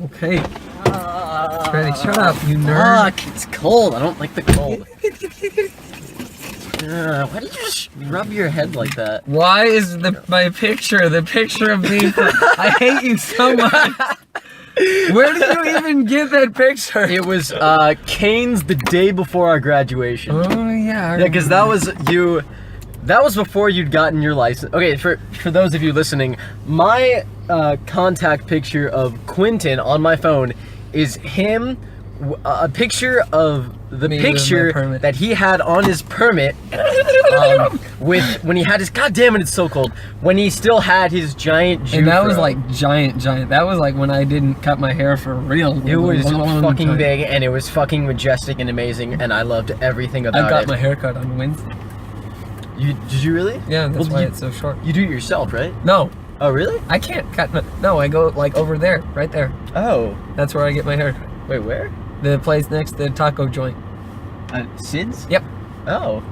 Okay. Freddy, shut up, you nerd. Fuck, it's cold. I don't like the cold. Why did you just rub your head like that? Why is my picture the picture of me? I hate you so much. Where did you even get that picture? It was Kane's the day before our graduation. Oh yeah. Yeah, because that was you. That was before you'd gotten your license. Okay, for those of you listening, my contact picture of Quintin on my phone is him, a picture of the picture that he had on his permit with when he had his, god damn it, it's so cold, when he still had his giant Jufro. And that was like giant. That was like when I didn't cut my hair for real. It was fucking big, and it was fucking majestic and amazing, and I loved everything about it. I got my hair cut on Wednesday. Did you really? Yeah, that's why it's so short. You do it yourself, right? No. Oh, really? I can't cut no, I go like over there, right there. Oh. That's where I get my hair cut. Wait, where? The place next to the taco joint. Sid's? Yep. Oh.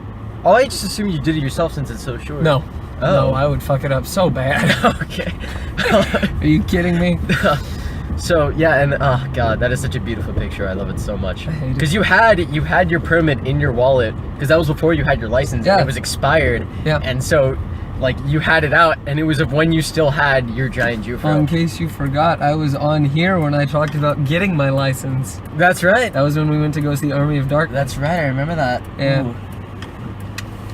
Oh, I just assumed you did it yourself since it's so short. No. Oh. No, I would fuck it up so bad. Okay. Are you kidding me? So yeah, and oh god, that is such a beautiful picture. I love it so much. Because you had your permit in your wallet, because that was before you had your license. Yeah. And it was expired. Yeah. And so, like, you had it out, and it was of when you still had your giant Jufro. In case you forgot, I was on here when I talked about getting my license. That's right. That was when we went to go see Army of Darkness. That's right. I remember that. Yeah. Ooh.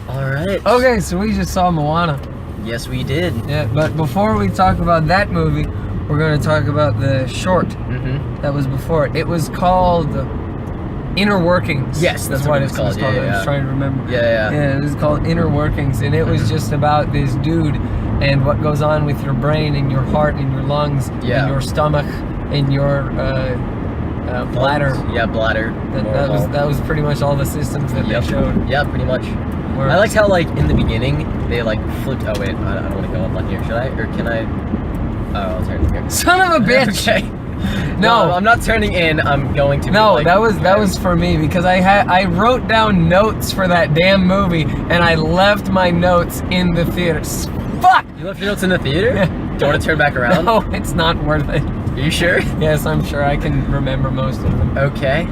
All right. Okay, so we just saw Moana. Yes, we did. Yeah, but before we talk about that movie, we're going to talk about the short that was before it. It was called Inner Workings. Yes, that's what it was called. Yeah, I was trying to remember. Yeah, it was called Inner Workings, and it was just about this dude and what goes on with your brain and your heart and your lungs and your stomach and your bladder. Yeah, bladder. That was pretty much all the systems that they showed. Yeah, pretty much. I liked how, like, in the beginning they like flipped. Oh wait, I don't want to go up on here. Should I, or can I? Oh, I'll turn here. Son of a bitch! Okay. No, I'm not turning in. I'm going to. No, like, that was for me, because I wrote down notes for that damn movie and I left my notes in the theaters. Fuck! You left your notes in the theater? Yeah. Do you want to turn back around? No, it's not worth it. Are you sure? Yes, I'm sure. I can remember most of them. Okay.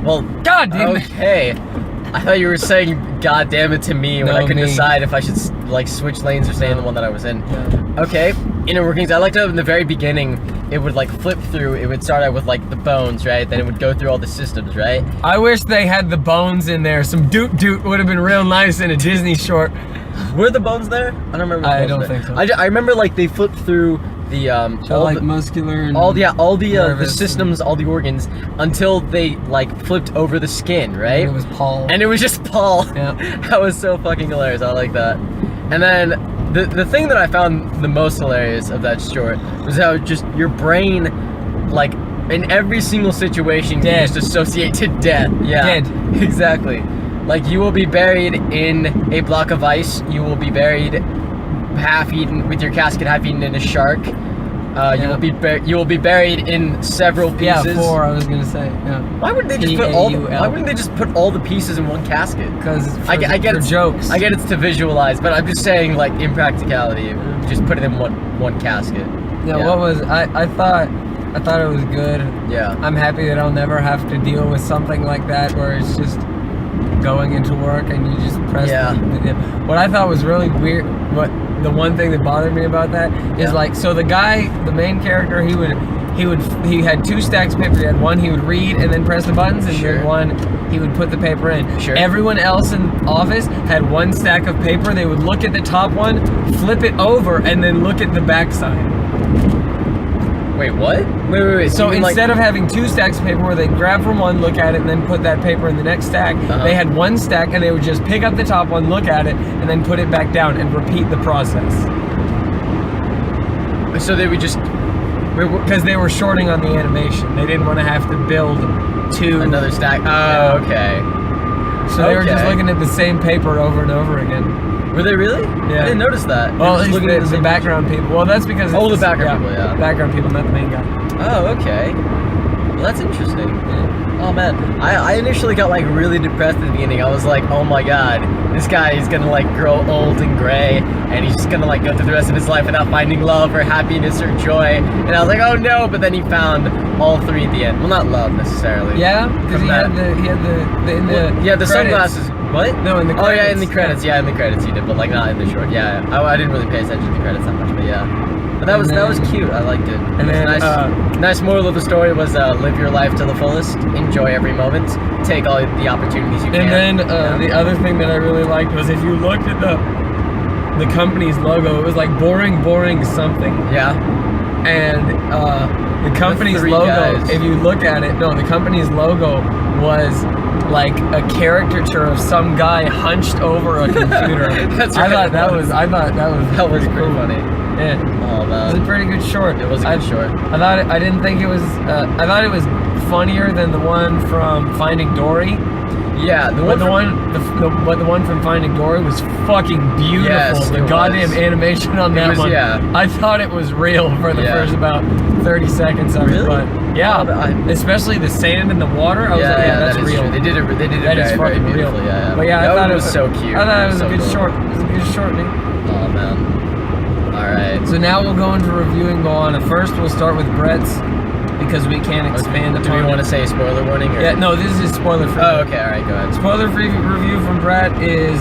Well, God damn it. Okay. I thought you were saying "God damn it" to me when I could decide if I should like switch lanes or stay in the one that I was in. Yeah. Okay. Inner Workings. I liked how in the very beginning it would like flip through. It would start out with like the bones, right? Then it would go through all the systems, right? I wish they had the bones in there. Some doot would have been real nice in a Disney short. Were the bones there? I don't remember. I don't think so. I remember like they flipped through the muscular and all the systems, all the organs, until they like flipped over the skin, right? And it was Paul. And it was just Paul. Yeah. That was so fucking hilarious. I like that. And then the thing that I found the most hilarious of that short was how just your brain, like in every single situation, you just associate to death. Yeah. Dead. Exactly. Like you will be buried in a block of ice. You will be buried half eaten with your casket half eaten in a shark. You will be buried in several pieces. Yeah, 4. I was gonna say. Yeah. Why wouldn't they just why wouldn't they just put all the pieces in one casket? Because I get it's jokes. I get it's to visualize, but I'm just saying, like, in practicality, just put it in one casket. Yeah. What was I thought it was good. Yeah. I'm happy that I'll never have to deal with something like that where it's just going into work and you just press what I thought was really weird, the one thing that bothered me about that is like, so the guy, the main character, he had 2 stacks of paper. He had one he would read and then press the buttons, and then one he would put the paper in. Everyone else in the office had 1 stack of paper. They would look at the top one, flip it over, and then look at the back side. Wait, what? Wait. So instead of having 2 stacks of paper where they grab from one, look at it, and then put that paper in the next stack, they had 1 stack and they would just pick up the top one, look at it, and then put it back down and repeat the process. So they would just... Because they were shorting on the animation. They didn't want to have to build 2... Another stack. Oh, okay. So they were just looking at the same paper over and over again. Were they really? Yeah. I didn't notice that. Well, at least the background people. Well, that's because... the background people, yeah. The background people, not the main guy. Oh, okay. that's interesting. Yeah. Oh man, I initially got like really depressed at the beginning. I was like, oh my god, this guy is gonna like grow old and gray, and he's just gonna like go through the rest of his life without finding love or happiness or joy. And I was like, oh no, but then he found all three at the end. Well, not love necessarily. Yeah, because he had the credits. sunglasses. What? No, in the credits. Oh yeah, in the credits. Yeah, in the credits he did, but like not in the short. Yeah, I didn't really pay attention to the credits that much, but yeah. But that was cute. I liked it. And then nice moral of the story was live your life to the fullest, enjoy every moment, take all the opportunities you can. And then the other thing that I really liked was if you looked at the company's logo, it was like boring something. Yeah. And the company's logo, guys. if you look at it, the company's logo was like a caricature of some guy hunched over a computer. That's right. I thought that was pretty cool. funny. Yeah. Oh man. It was a pretty good short. It was a good short. I didn't think it was. I thought it was funnier than the one from Finding Dory. Yeah, the one from Finding Dory was fucking beautiful. Yes, the goddamn animation on that one. Yeah. I thought it was real for the first about 30 seconds of it. But yeah, especially the sand and the water. I was like, yeah, that's real. True. They did it that is very, fucking very real. beautifully. Yeah. But yeah, I thought it was so cute. I thought it was a good cool. short. It was a good short, dude. Oh man. All right. So now we'll go into reviewing Moana. First, we'll start with Brett's because we can't expand upon. Do we want to say spoiler warning? Or? Yeah, no, this is spoiler free. Oh, okay, all right, go ahead. Spoiler free review from Brett is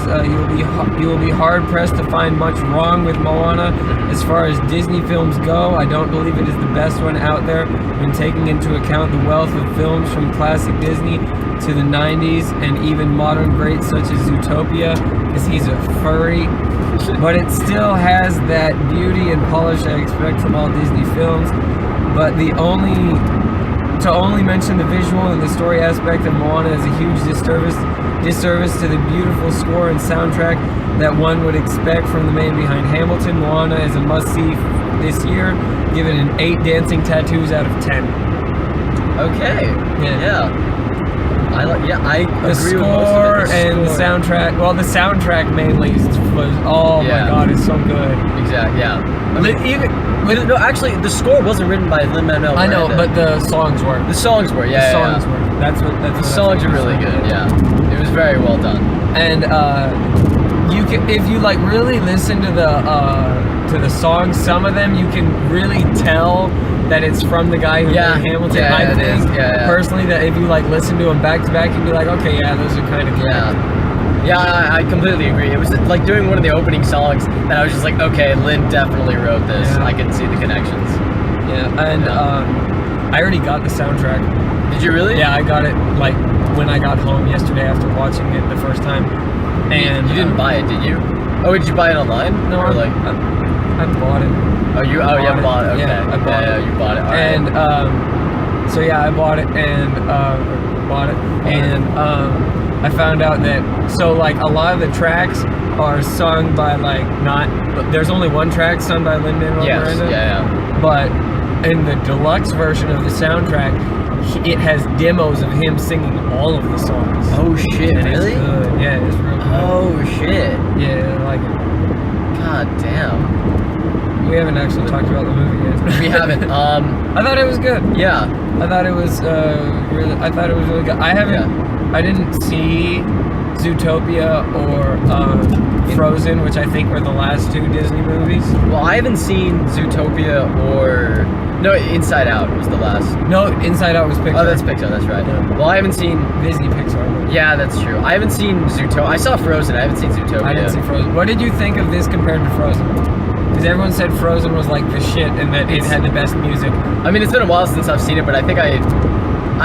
you will be hard pressed to find much wrong with Moana. As far as Disney films go, I don't believe it is the best one out there when taking into account the wealth of films from classic Disney to the 90s and even modern greats such as Zootopia, because he's a furry. But it still has that beauty and polish I expect from all Disney films. But to only mention the visual and the story aspect of Moana is a huge disservice to the beautiful score and soundtrack that one would expect from the man behind Hamilton. Moana is a must-see this year, given an 8 dancing tattoos out of 10. Okay. Yeah. I the agree score with most of it. And the soundtrack. Well, the soundtrack mainly was my god, it's so good. Exactly. Yeah. No, actually, the score wasn't written by Lin-Manuel Miranda. I know, but the songs were. The songs were. Yeah. The songs were. That's the songs are really good. Yeah. It was very well done. And you can, if you like really listen to the songs, some of them you can really tell that it's from the guy who made Hamilton. I think personally that if you like listen to them back to back, you'd be like, okay, yeah, those are kind of good. Yeah, I completely agree. It was like doing one of the opening songs that I was just like, okay, Lin definitely wrote this. Yeah. I could see the connections. Yeah, and I already got the soundtrack. Did you really? Yeah, I got it like when I got home yesterday after watching it the first time. And you didn't buy it, did you? Oh, did you buy it online? No, or like I bought it. Oh, you bought it. Okay. Yeah, I bought it. You bought it. All and right. So yeah, I bought it and I found out that like a lot of the tracks are sung by there's only one track sung by Lin-Manuel Miranda. Yeah. But in the deluxe version of the soundtrack, it has demos of him singing all of the songs. Oh shit! And really? It's good. Yeah, it's real good. Oh shit! Yeah, I like it. God damn. We haven't actually talked about the movie yet. We haven't. I thought it was good. Yeah. I thought it was really good. I didn't see Zootopia or Frozen, which I think were the last 2 Disney movies. Well, I haven't seen Zootopia or Inside Out was the last. No, Inside Out was Pixar. Oh, that's Pixar. That's right. Yeah. Well, I haven't seen Disney Pixar. Yeah, that's true. I haven't seen Zootopia. I saw Frozen. I haven't seen Zootopia. I didn't see Frozen. What did you think of this compared to Frozen? Because everyone said Frozen was like the shit and that it had the best music. I mean, it's been a while since I've seen it, but I think I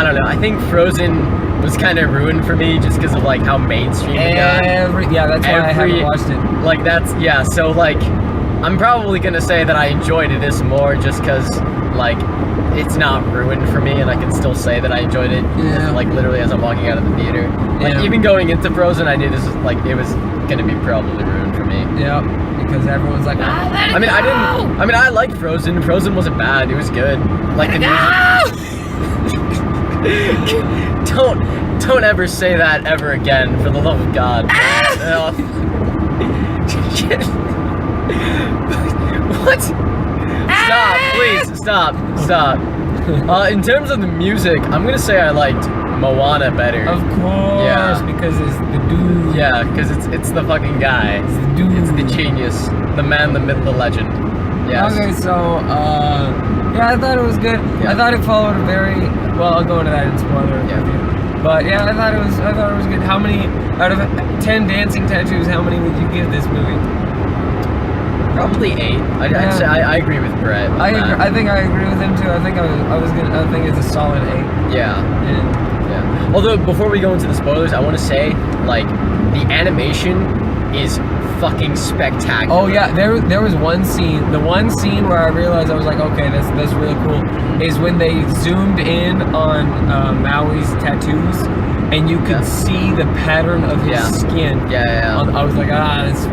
don't know. I think Frozen was kind of ruined for me just because of like how mainstream it got. That's why I haven't watched it. Like so like I'm probably gonna say that I enjoyed this more just because like it's not ruined for me and I can still say that I enjoyed it. Yeah. Like literally as I'm walking out of the theater. Like even going into Frozen, I knew this was like it was gonna be probably ruined for me. Yeah. Because everyone's like, I liked Frozen. Frozen wasn't bad. It was good. Like the music. Don't ever say that ever again, for the love of God. What? Stop, please. Stop. In terms of the music, I'm gonna say I liked Moana better. Of course, Yeah. because it's the dude. Yeah, because it's the fucking guy. It's the dude. It's the genius, the man, the myth, the legend. Yes. Okay, so yeah, I thought it was good. Yeah. I thought it followed a very well. I'll go into that in spoiler review. But yeah, I thought it was good. How many out of 10 dancing tattoos? How many would you give this movie? Probably 8. I'd say I agree with Brett. on I that. think I agree with him too. I think I think it's a solid 8. Yeah. And Yeah. Although before we go into the spoilers, I want to say like the animation is fucking spectacular. oh yeah, there was one scene. The one scene where I realized I was like, okay, that's really cool. Is when they zoomed in on Maui's tattoos, and you could see the pattern of his skin. Yeah. I was like, that's.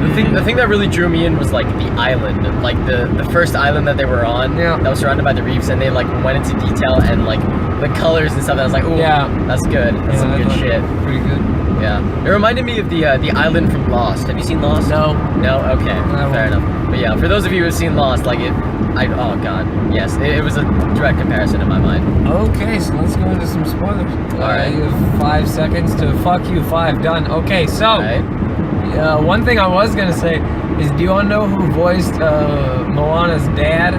The thing that really drew me in was like the island, like the first island that they were on. Yeah. That was surrounded by the reefs, and they like went into detail and like the colors and stuff. And I was like, oh, Yeah. that's good. That's some I good thought shit. Pretty good. Yeah. It reminded me of the island from Lost. Have you seen Lost? No. No. Okay. I Fair won't. enough. But yeah, for those of you who have seen Lost, like oh god, yes, it was a direct comparison in my mind. Okay, so let's go into some spoilers. Alright. You have 5 seconds to fuck you. 5 done. Okay, so Right? one thing I was gonna say is, do you all know who voiced Moana's dad?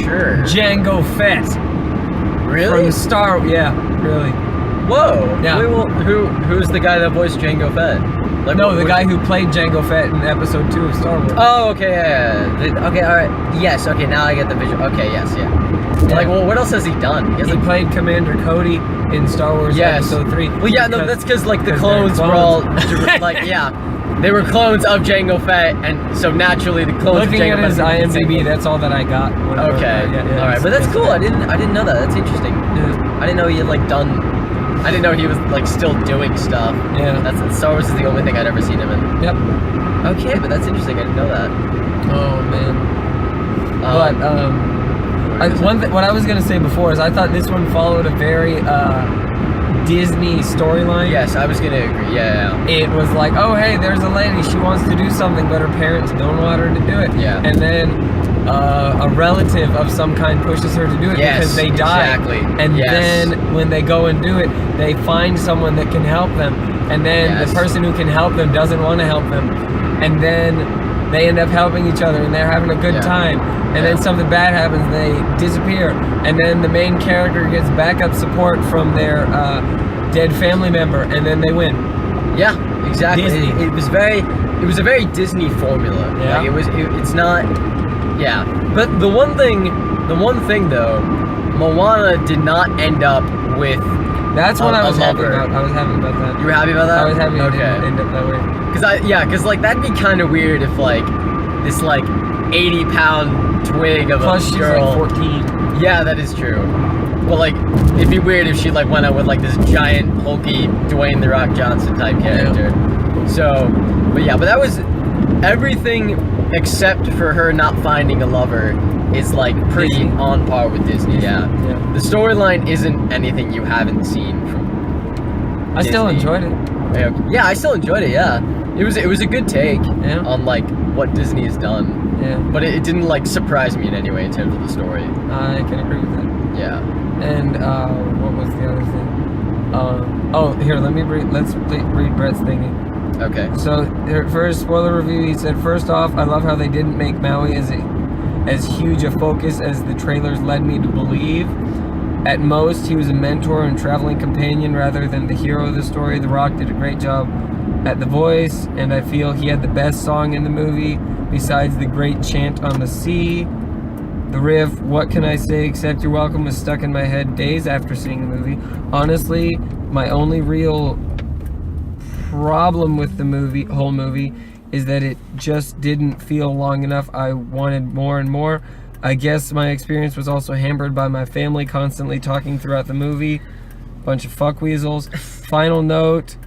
Sure. Django Fett. Really? From Star. Yeah, really. Whoa. Yeah. Wait, well, who's the guy that voiced Jango Fett? Like, No, the guy who played Django Fett in episode 2 of Star Wars. Oh, okay, yeah. Okay, all right. Yes, okay, now I get the visual. Okay, yes, yeah. Like, well, what else has he done? He played Commander Cody in Star Wars episode 3. Well, yeah, no, that's because like the because clones they're were all clones. like, yeah, they were clones of Jango Fett, and so naturally the clones. Looking of Jango at his Fett IMDb, that's all that I got. Okay, all right, but that's cool. I didn't know that. That's interesting. Yeah. I didn't know he had like done. I didn't know he was like still doing stuff. Yeah. That's Star Wars is the only thing I'd ever seen him in. Yep. Okay, but that's interesting. I didn't know that. Oh man. But what I was gonna say before is I thought this one followed a very Disney storyline. Yes, I was gonna agree. Yeah. It was like, oh hey, there's a lady, she wants to do something, but her parents don't want her to do it. Yeah. And then a relative of some kind pushes her to do it because they die. Exactly. And then when they go and do it, they find someone that can help them. And then the person who can help them doesn't want to help them. And then they end up helping each other and they're having a good time. And then something bad happens, they disappear. And then the main character gets backup support from their dead family member, and then they win. Yeah, exactly. Disney. It was a very Disney formula. Yeah. Like it's not. Yeah, but the one thing though, Moana did not end up with. That's what I was happy lover. about. I was happy about that. You were happy about that? I was happy it Okay. didn't end up that way. Cause like that'd be kind of weird if like this like 80-pound twig of Plus a she's girl. like 14. Yeah, that is true. Well, like it'd be weird if she like went out with like this giant hulky Dwayne the Rock Johnson type character. Yeah. So, but that was everything except for her not finding a lover is like pretty Disney. on par with Disney. Yeah. Yeah. The storyline isn't anything you haven't seen from. I still Disney. enjoyed it. Yeah, I still enjoyed it. Yeah, it was a good take on like what Disney has done. Yeah. But it didn't like surprise me in any way in terms of the story. I can agree with that. Yeah. And what was the other thing? Here, let's read Brett's thingy. Okay. So for his spoiler review, he said, first off, I love how they didn't make Maui as huge a focus as the trailers led me to believe. At most, he was a mentor and traveling companion rather than the hero of the story. The Rock did a great job at the voice, and I feel he had the best song in the movie besides the great chant on the sea. The riff, what can I say except you're welcome, was stuck in my head days after seeing the movie. Honestly, my only real problem with the whole movie is that it just didn't feel long enough. I wanted more and more. I guess my experience was also hampered by my family constantly talking throughout the movie. Bunch of fuckweasels. Final note,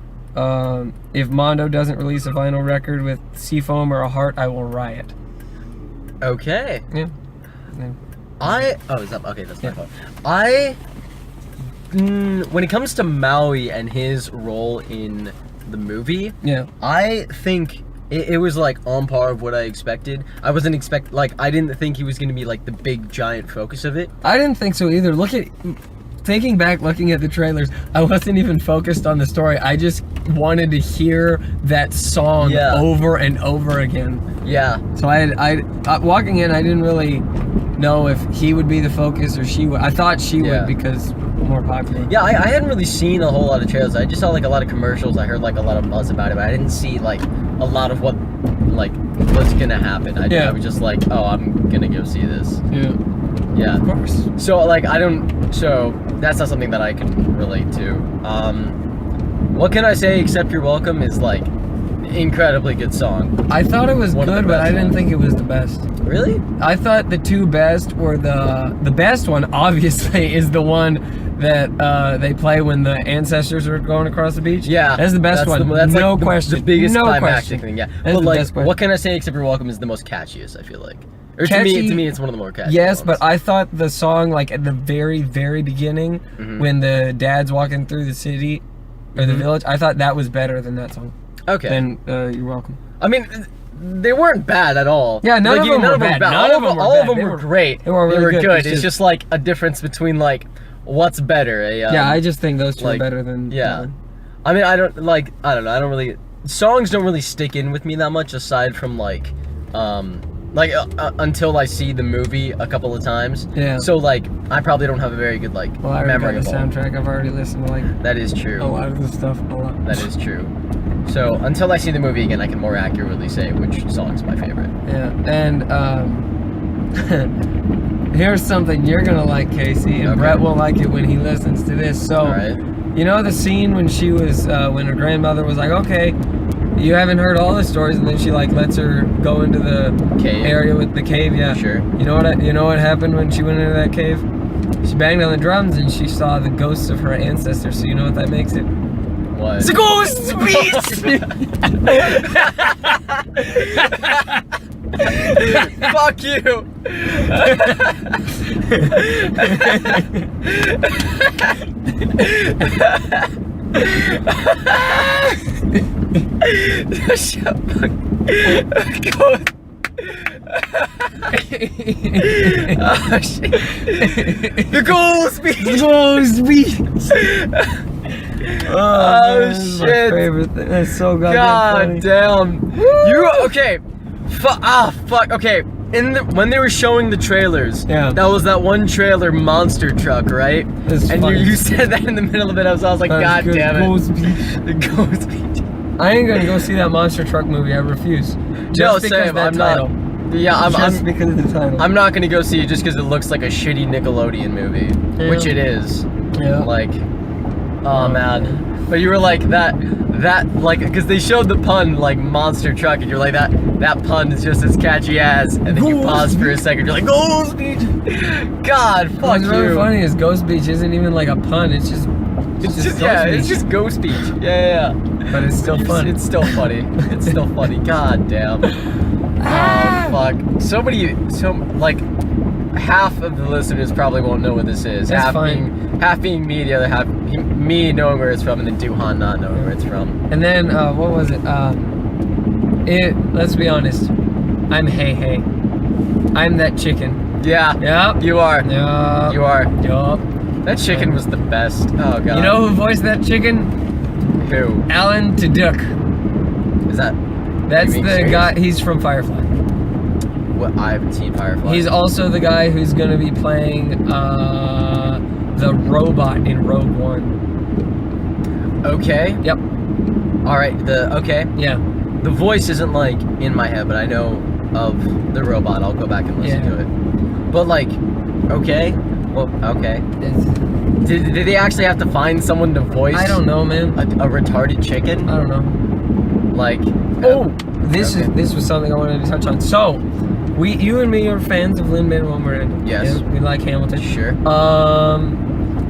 if Mondo doesn't release a vinyl record with Seafoam or a heart, I will riot. Okay. Yeah. Is that okay? That's my fault. When it comes to Maui and his role in the movie, Yeah. I think it was like on par of what I expected. I wasn't I didn't think he was gonna be like the big giant focus of it. I didn't think so either. Thinking back, looking at the trailers, I wasn't even focused on the story. I just wanted to hear that song over and over again. Yeah. So I walking in, I didn't really know if he would be the focus or she would. I thought she would because more popular. Yeah, I hadn't really seen a whole lot of trailers. I just saw like a lot of commercials. I heard like a lot of buzz about it, but I didn't see like a lot of what like was gonna happen. I was just like, oh, I'm gonna go see this. Yeah, of course. So like so that's not something that I can relate to. What can I say except You're Welcome is like incredibly good song. I thought it was good, but I didn't think it was the best. Really? I thought the two best were the best one obviously is the one that they play when the ancestors are going across the beach. Yeah, that's the best one. That's no like question. The biggest no climactic thing. Yeah, that's but like, best question. What can I say except You're Welcome is the most catchiest. I feel like. Or Catchy, to me, it's one of the more catchy Yes, ones. but I thought the song, like at the very, very beginning, when the dad's walking through the city or the village, I thought that was better than that song. Okay. Then You're Welcome. I mean, they weren't bad at all. Yeah, none of them were bad. All of them were great. They were really good. It's just like a difference between like what's better. Yeah, I just think those two are better than. Yeah. I mean, I don't know. I don't really. Songs don't really stick in with me that much, aside from like until I see the movie a couple of times. Yeah. So like, I probably don't have a very good like memory of the soundtrack. I've already listened to like. That is true. A lot of the stuff. A lot. That is true. So until I see the movie again, I can more accurately say which song's my favorite. Yeah, and here's something you're gonna like, Casey, and Brett will like it when he listens to this. So, you know the scene when she was, when her grandmother was like, okay, you haven't heard all the stories, and then she like lets her go into the area with the cave. Yeah, sure. You know what happened when she went into that cave? She banged on the drums and she saw the ghosts of her ancestors. So you know what that makes it? What? It's a ghost beast! Fuck you! Shut fuck. Ghost. Oh shit. The ghost beast! The ghost beast! Oh man, shit! My favorite thing. That's so God goddamn funny. damn! You okay? Fuck. Okay. When they were showing the trailers, that was that one trailer monster truck, right? And you said that in the middle of it. I was like, God damn it! Ghost beast. The ghost beast. I ain't gonna go see that monster truck movie. I refuse. No, same. I'm not. Yeah, just because of the title. I'm not gonna go see it just because it looks like a shitty Nickelodeon movie, which it is. Yeah. Like. Oh man, but you were like that like because they showed the pun like monster truck and you're like that pun is just as catchy as, and then you pause for a second, you're like Ghost Beach. God, fuck What's you. really funny is Ghost Beach isn't even like a pun. It's just it's just Ghost Beach. Yeah. But it's still fun. It's still funny. It's still funny. God damn. Oh fuck. So like. Half of the listeners probably won't know what this is. That's half being me, the other half me knowing where it's from, and then Duhan not knowing where it's from. And then what was it? Let's be honest. I'm Hey. I'm that chicken. Yeah. Yep. You are. Yep. You are. Yup. That chicken was the best. Oh god. You know who voiced that chicken? Who? Alan Tudyk. Is that? That's the guy. He's from Firefly. What? I haven't seen Firefly. He's also the guy who's going to be playing the robot in Rogue One. Okay. Yep. All right. Yeah. The voice isn't like in my head, but I know of the robot. I'll go back and listen to it. But like, okay. Well, okay. Did they actually have to find someone to voice? I don't know, man. A retarded chicken? I don't know. Like. This was something I wanted to touch on. So. You and me are fans of Lin-Manuel Miranda. Yes. We like Hamilton. Sure.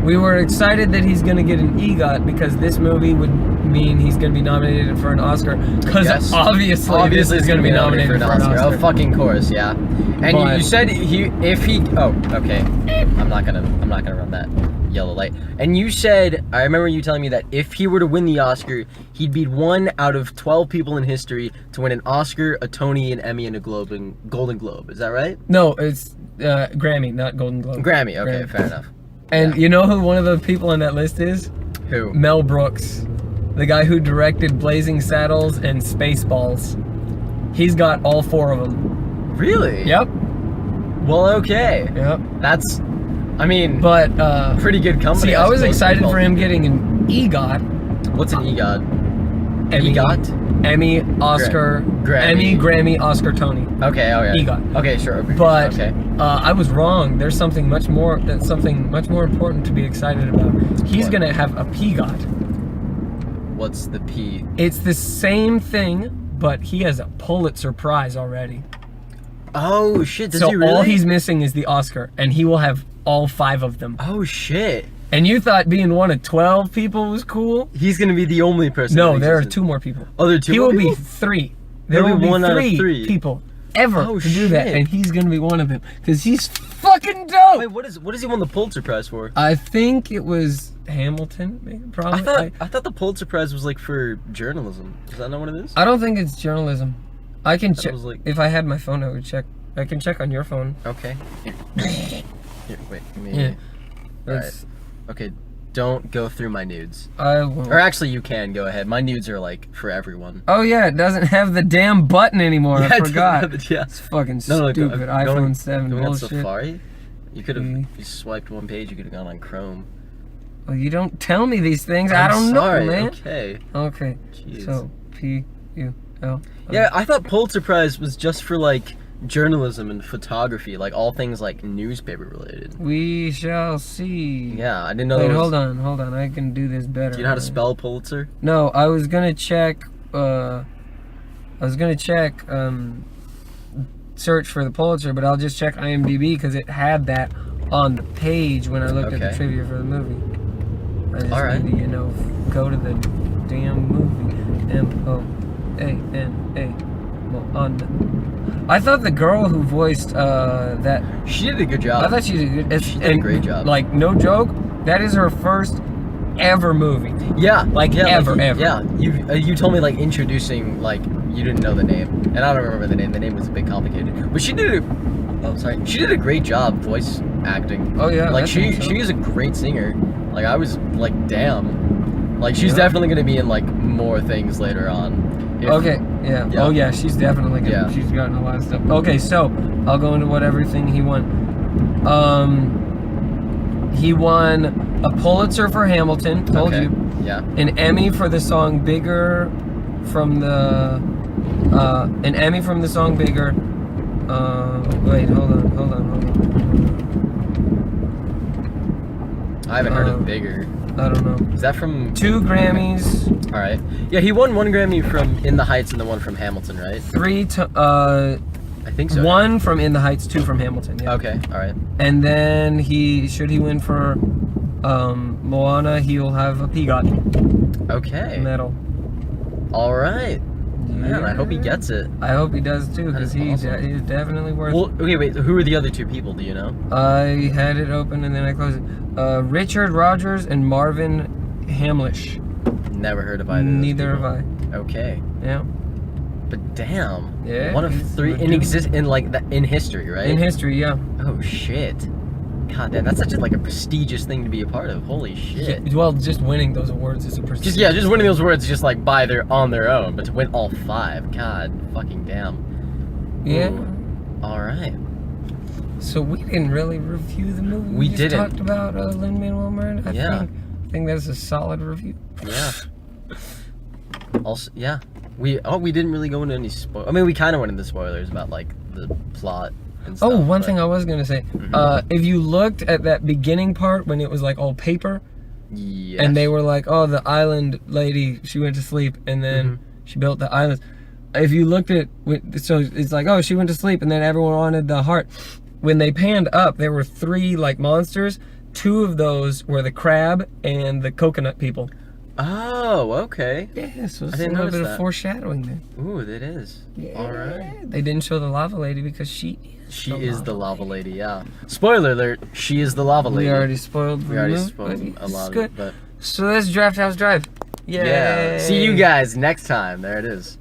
We were excited that he's going to get an EGOT because this movie would mean he's going to be nominated for an Oscar. Because obviously this is going to be nominated for an Oscar. Of fucking course, yeah. And you said oh, okay. I'm not gonna run that. yellow light. And you said, I remember you telling me that if he were to win the Oscar, he'd be 1 out of 12 people in history to win an Oscar, a Tony, an Emmy, and a Golden Globe. Is that right? No, it's Grammy, not Golden Globe. Grammy. Okay, Grammy. fair enough. And you know who one of the people on that list is? Who? Mel Brooks, the guy who directed Blazing Saddles and Spaceballs. He's got all 4 of them. Really? Yep. Well, okay. Yep. That's, I mean, But pretty good company. see, I was excited for him getting an EGOT. What's an EGOT? Emmy, EGOT? Emmy, Oscar, Grammy. Emmy, Grammy, Oscar, Tony. Okay. EGOT. Okay, sure. But okay. I was wrong. There's something much more important to be excited about. He's What? gonna have a PGOT. What's the P? It's the same thing, but he has a Pulitzer Prize already. Oh shit! Does So he really? all he's missing is the Oscar, and he will have all 5 of them. Oh shit! And you thought being 1 of 12 people was cool? He's gonna be the only person. No, that there are exists. 2 more people. Oh, there are 2 He more will people? be 3. There He'll will be be 1 out of 3 3 people ever Oh, to do that, shit. and he's gonna be one of them because he's fucking dope. Wait, what does he won the Pulitzer Prize for? I think it was Hamilton, maybe, probably. I thought the Pulitzer Prize was like for journalism. Is that not what it is? I don't think it's journalism. I can check. was like- If I had my phone, I would check. I can check on your phone. Okay. Here, wait. Let me. Yeah. Alright. It's, Okay. Don't go through my nudes. I won't. Or actually, you can go ahead. My nudes are like for everyone. Oh yeah, it doesn't have the damn button anymore. Yeah, I it doesn't forgot. have the- yeah. It's fucking No, stupid. go- iPhone going- 7 Going on bullshit. Safari? You could have. Mm. If you swiped one page, you could have gone on Chrome. Well, you don't tell me these things. I I'm don't sorry. know, man. Okay. Okay. Jeez. So P-U-L. Yeah, I thought Pulitzer Prize was just for like journalism and photography, like all things like newspaper related. We shall see. Yeah, I didn't know. Wait, there was, hold on. I can do this better. Do you know how to spell Pulitzer? No, I was gonna check. Search for the Pulitzer, but I'll just check IMDb because it had that on the page when I looked at the Okay. trivia for the movie. I just Alright. need to, go to the damn movie. M-O-A-N-A. Moana. I thought the girl who voiced that. She did a good job. I thought she did good. She did a great job. Like, no joke, that is her first ever movie. Yeah, Like, ever. Yeah, you told me like introducing, like you didn't know the name, and I don't remember the name. The name was a bit complicated, but she did she did a great job voice acting. Oh yeah, Like I she think so. is a great singer. Like I was like, damn. Like she's Yeah. definitely gonna be in like more things later on. If- Okay, yeah. Yeah. Oh yeah, she's definitely good. Yeah. She's gotten a lot of stuff. Okay, so I'll go into what everything he won. He won a Pulitzer for Hamilton, told Okay. you. Yeah. An Emmy for the song Bigger from the an Emmy from the song Bigger. Wait, hold on. I haven't heard of Bigger. I don't know. Is that from? 2 Grammys, All right. Yeah, he won 1 Grammy from In the Heights and the one from Hamilton, right? 3 I think so. 1 from In the Heights, 2 from Hamilton. Yeah. Okay. All right. And then should he win for Moana, he'll have a PGOT Okay. medal. All right. Man, I hope he gets it. I hope he does too, That because is he's awesome. definitely worth Well, it. okay, wait. Who are the other 2 people? Do you know? I had it open and then I closed it. Richard Rogers and Marvin Hamlish. Never heard of either. Of those Neither people. have I. Okay, Yeah. but damn. Yeah, 1 of he's 3 a in dude. in history, right? In history, yeah. Oh shit. God damn, that's such a prestigious thing to be a part of. Holy shit. Well, just winning those awards is a prestigious. Just winning those words just like on their own, but to win all 5, god fucking damn. Yeah. All right. So we didn't really review the movie. We just didn't. talked about Lin-Manuel Miranda. Yeah. I think that's a solid review. Yeah. Also, yeah. We didn't really go into any I mean, we kind of went into spoilers about like the plot and stuff. Oh, one but- thing I was gonna say. Mhm. If you looked at that beginning part when it was like all paper, Yes. and they were like, "Oh, the island lady, she went to sleep, and then Mhm. she built the islands." If you looked at, so it's like, "Oh, she went to sleep, and then everyone wanted the heart." When they panned up, there were 3 like monsters. 2 of those were the crab and the coconut people. Oh, okay. Yeah, so it's I a didn't little notice bit that. of foreshadowing there. Ooh, it is. Yeah. All right. They didn't show the lava lady because she is the lava lady, yeah. Spoiler alert, she is the lava lady. We already spoiled. We already the movie, spoiled but a lot good. of it, but So that's Draft House Drive. Yay. yeah. See you guys next time. There it is.